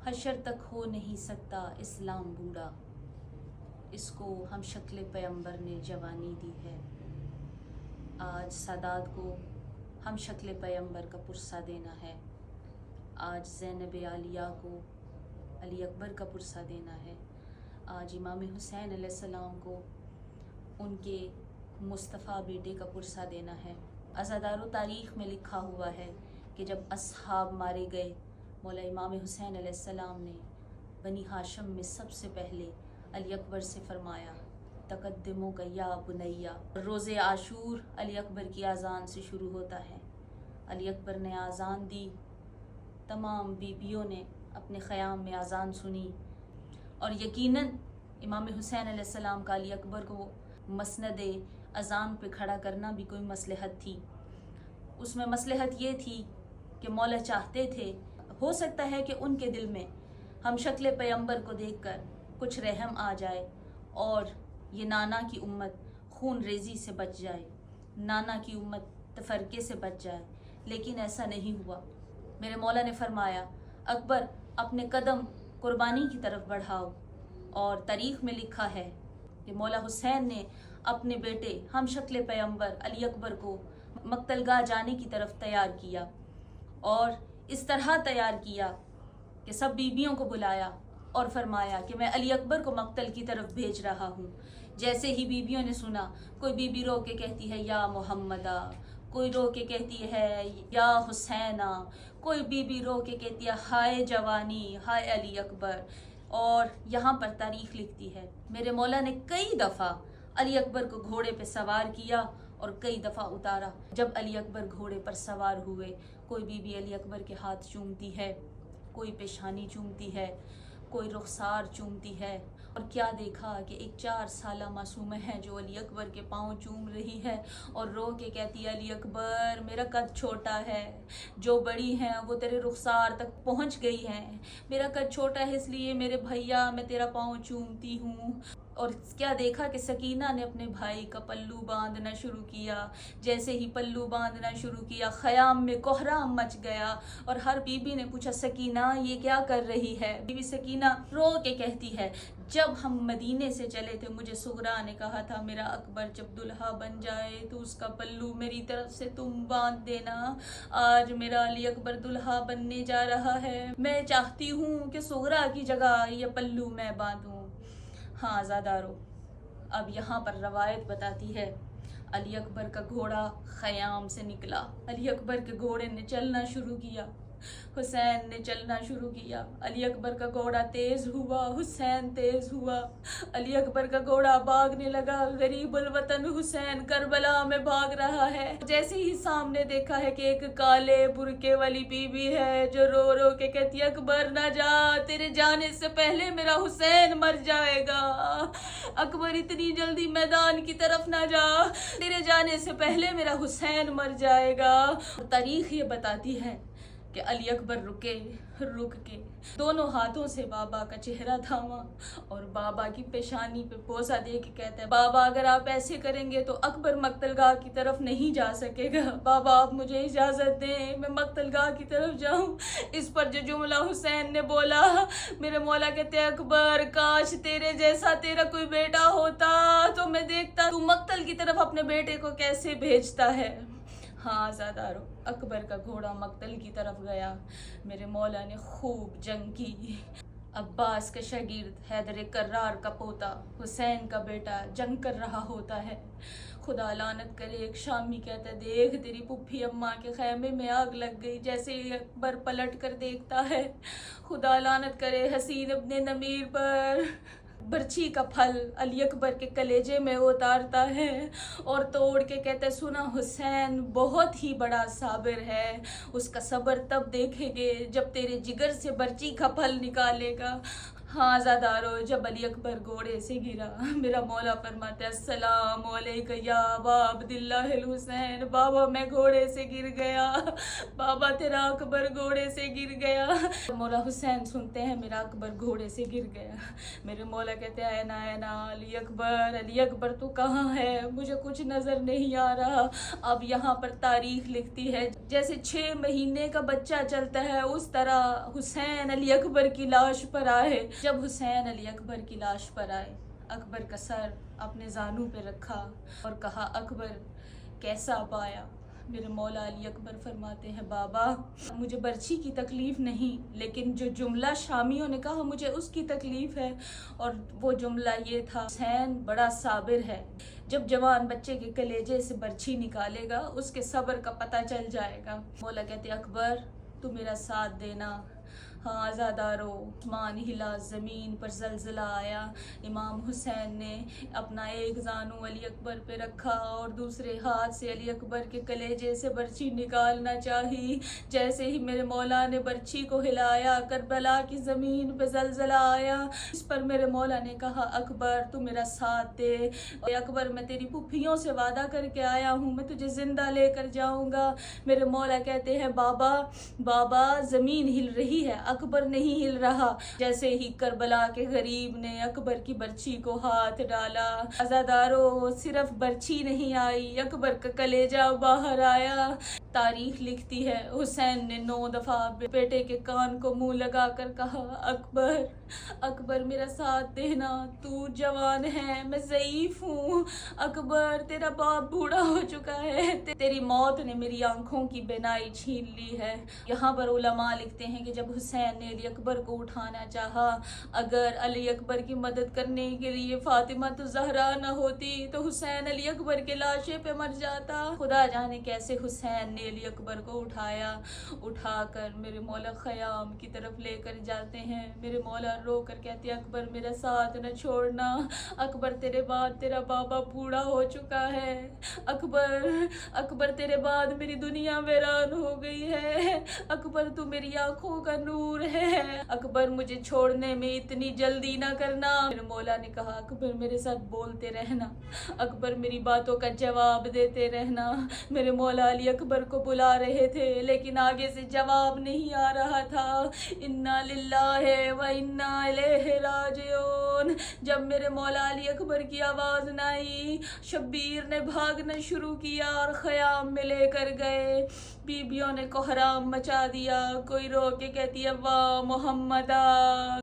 हशर तक हो नहीं सकता इस्लाम बूढ़ा, इसको हम शक्ल पैगंबर ने जवानी दी है। आज सादात को हम शक्ल पैगंबर का पुरसा देना है। आज ज़ैनब आलिया को अली अकबर का पुरसा देना है। आज इमाम हुसैन अलैहिस्सलाम को उनके मुस्तफ़ा बेटे का पुरसा देना है। अज़ादारो तारीख़ में लिखा हुआ है कि जब असहाब मारे गए, मौला इमाम हुसैन अलैहिस्सलाम ने बनी हाशिम में सबसे पहले अली अकबर से फरमाया, तक़द्दुमो का या बुनैया। रोज़े आशूर अली अकबर की आज़ान से शुरू होता है। अली अकबर ने आज़ान दी, तमाम बीबियों ने अपने ख़याम में आज़ान सुनी और यकीनन इमाम हुसैन अलैहिस्सलाम का अली अकबर को मसनद अज़ान पे खड़ा करना भी कोई मसलहत थी। उसमें मसलहत ये थी कि मौला चाहते थे, हो सकता है कि उनके दिल में हम शक्ल पैगंबर को देखकर कुछ रहम आ जाए और ये नाना की उम्मत खून रेज़ी से बच जाए, नाना की उम्मत तफरके से बच जाए, लेकिन ऐसा नहीं हुआ। मेरे मौला ने फरमाया, अकबर अपने कदम कुर्बानी की तरफ बढ़ाओ। और तारीख़ में लिखा है कि मौला हुसैन ने अपने बेटे हम शक्ल पैगंबर अली अकबर को मक्तलगाह जाने की तरफ तैयार किया और इस तरह तैयार किया कि सब बीबियों को बुलाया और फरमाया कि मैं अली अकबर को मक्तल की तरफ भेज रहा हूँ। जैसे ही बीबियों ने सुना, कोई बीबी रो के कहती है या मोहम्मदा, कोई रो के कहती है या हुसैना, कोई बीबी रो के कहती है हाय जवानी, हाय अली अकबर। और यहाँ पर तारीख़ लिखती है, मेरे मौला ने कई दफ़ा अली अकबर को घोड़े पे सवार किया और कई दफ़ा उतारा। जब अली अकबर घोड़े पर सवार हुए, कोई बीबी अली अकबर के हाथ चूमती है, कोई पेशानी चूमती है, कोई रुखसार चूमती है। और क्या देखा कि एक 4 साला मासूम है जो अली अकबर के पाँव चूम रही है और रो के कहती है, अली अकबर मेरा कद छोटा है, जो बड़ी हैं वो तेरे रुखसार तक पहुंच गई हैं, मेरा कद छोटा है इसलिए मेरे भैया मैं तेरा पाँव चूमती हूँ। और क्या देखा कि सकीना ने अपने भाई का पल्लू बांधना शुरू किया। जैसे ही पल्लू बांधना शुरू किया, ख़याम में कोहराम मच गया और हर बीबी ने पूछा, सकीना ये क्या कर रही है? बीबी सकीना रो के कहती है, जब हम मदीने से चले थे मुझे सुगरा ने कहा था मेरा अकबर जब दुल्हा बन जाए तो उसका पल्लू मेरी तरफ से तुम बांध देना। आज मेरा अली अकबर दुल्हा बनने जा रहा है, मैं चाहती हूँ कि सुगरा की जगह ये पल्लू मैं बांधूँ। हाँ ज़ादारो, अब यहाँ पर रवायत बताती है, अली अकबर का घोड़ा ख़याम से निकला, अली अकबर के घोड़े ने चलना शुरू किया, हुसैन ने चलना शुरू किया। अली अकबर का घोड़ा तेज़ हुआ, हुसैन तेज़ हुआ। अली अकबर का घोड़ा भागने लगा, गरीबुल वतन हुसैन करबला में भाग रहा है। जैसे ही सामने देखा है कि एक काले बुरके वाली बीबी है जो रो रो के कहती है, अकबर ना जा, तेरे जाने से पहले मेरा हुसैन मर जाएगा। अकबर इतनी जल्दी मैदान की तरफ ना जा, तेरे जाने से पहले मेरा हुसैन मर जाएगा। तारीख़ ये बताती है कि अली अकबर रुक के दोनों हाथों से बाबा का चेहरा थामा और बाबा की पेशानी पे बोसा दे के कहते हैं, बाबा अगर आप ऐसे करेंगे तो अकबर मक्तलगाह की तरफ नहीं जा सकेगा। बाबा आप मुझे इजाज़त दें, मैं मक्तलगाह की तरफ जाऊं। इस पर जो जुमला हुसैन ने बोला, मेरे मौला कहते हैं, अकबर काश तेरे जैसा तेरा कोई बेटा होता तो मैं देखता तू मक्तल की तरफ अपने बेटे को कैसे भेजता है। हाँ ज़ादारो, अकबर का घोड़ा मक्तल की तरफ गया। मेरे मौला ने खूब जंग की। अब्बास का शागिर्द हैदर कर्रार का पोता हुसैन का बेटा जंग कर रहा होता है। खुदा लानत करे, एक शामी कहता है, देख तेरी पुप्पी अम्मा के खैमे में आग लग गई। जैसे ही अकबर पलट कर देखता है, खुदा लानत करे हसीन अपने नमीर पर बर्छी का फल अली अकबर के कलेजे में उतारता है और तोड़ के कहता है, सुना हुसैन बहुत ही बड़ा साबिर है, उसका सब्र तब देखेंगे जब तेरे जिगर से बर्छी का फल निकालेगा। ہاں زادارو، جب علی اکبر گھوڑے سے گرا، میرا مولا فرماتا ہے السلام علیکہ یا ابا عبداللہ الحسین، بابا میں گھوڑے سے گر گیا، بابا تیرا اکبر گھوڑے سے گر گیا۔ مولا حسین سنتے ہیں میرا اکبر گھوڑے سے گر گیا، میرے مولا کہتے ہیں اینا علی اکبر، علی اکبر تو کہاں ہے، مجھے کچھ نظر نہیں آ رہا۔ اب یہاں پر تاریخ لکھتی ہے جیسے 6 مہینے کا بچہ چلتا ہے اس طرح حسین علی اکبر کی لاش پر آئے۔ جب حسین علی اکبر کی لاش پر آئے، اکبر کا سر اپنے زانوں پہ رکھا اور کہا اکبر کیسا پایا؟ میرے مولا علی اکبر فرماتے ہیں بابا مجھے برچھی کی تکلیف نہیں، لیکن جو جملہ شامیوں نے کہا مجھے اس کی تکلیف ہے، اور وہ جملہ یہ تھا حسین بڑا صابر ہے، جب جوان بچے کے کلیجے سے برچھی نکالے گا اس کے صبر کا پتہ چل جائے گا۔ مولا کہتے اکبر تو میرا ساتھ دینا۔ ہاں زادارو، آسمان ہلا، زمین پر زلزلہ آیا، امام حسین نے اپنا ایک زانو علی اکبر پہ رکھا اور دوسرے ہاتھ سے علی اکبر کے کلیجے سے برچھی نکالنا چاہی۔ جیسے ہی میرے مولا نے برچھی کو ہلایا، کربلا کی زمین پہ زلزلہ آیا، اس پر میرے مولا نے کہا اکبر تو میرا ساتھ دے، اکبر میں تیری پھپھیوں سے وعدہ کر کے آیا ہوں، میں تجھے زندہ لے کر جاؤں گا۔ میرے مولا کہتے ہیں بابا زمین ہل رہی ہے، اکبر نہیں ہل رہا۔ جیسے ہی کربلا کے غریب نے اکبر کی برچھی کو ہاتھ ڈالا، عزادارو صرف برچھی نہیں آئی، اکبر کا کلیجہ باہر آیا۔ تاریخ لکھتی ہے حسین نے 9 دفعہ بیٹے کے کان کو منہ لگا کر کہا اکبر میرا ساتھ دینا، تو جوان ہے میں ضعیف ہوں، اکبر تیرا باپ بوڑھا ہو چکا ہے، تیری موت نے میری آنکھوں کی بینائی چھین لی ہے۔ یہاں پر علماء لکھتے ہیں کہ جب حسین نے علی اکبر کو اٹھانا چاہا، اگر علی اکبر کی مدد کرنے کے لیے فاطمہ الزہرا نہ ہوتی تو حسین علی اکبر کے لاشے پہ مر جاتا۔ خدا جانے کیسے حسین نے علی اکبر کو اٹھا کر میرے مولا خیام کی طرف لے کر جاتے ہیں۔ میرے مولا رو کر کہتے ہیں اکبر میرا ساتھ نہ چھوڑنا، اکبر تیرے بعد تیرا بابا بوڑھا ہو چکا ہے، اکبر تیرے بعد میری دنیا ویران ہو گئی ہے، اکبر تو میری آنکھوں کا نور ہے، اکبر مجھے چھوڑنے میں اتنی جلدی نہ کرنا۔ میرے مولا نے کہا اکبر میرے ساتھ بولتے رہنا، اکبر میری باتوں کا جواب دیتے رہنا۔ میرے مولا علی اکبر کو بلا رہے تھے لیکن آگے سے جواب نہیں آ رہا تھا۔ انا للہ و انا الیہ راجعون۔ جب میرے مولا علی اکبر کی آواز نہ آئی، شبیر نے بھاگنا شروع کیا اور خیام میں لے کر گئے۔ بیبیوں نے کوہرام مچا دیا، کوئی رو کے کہتی ہے واہ محمدہ۔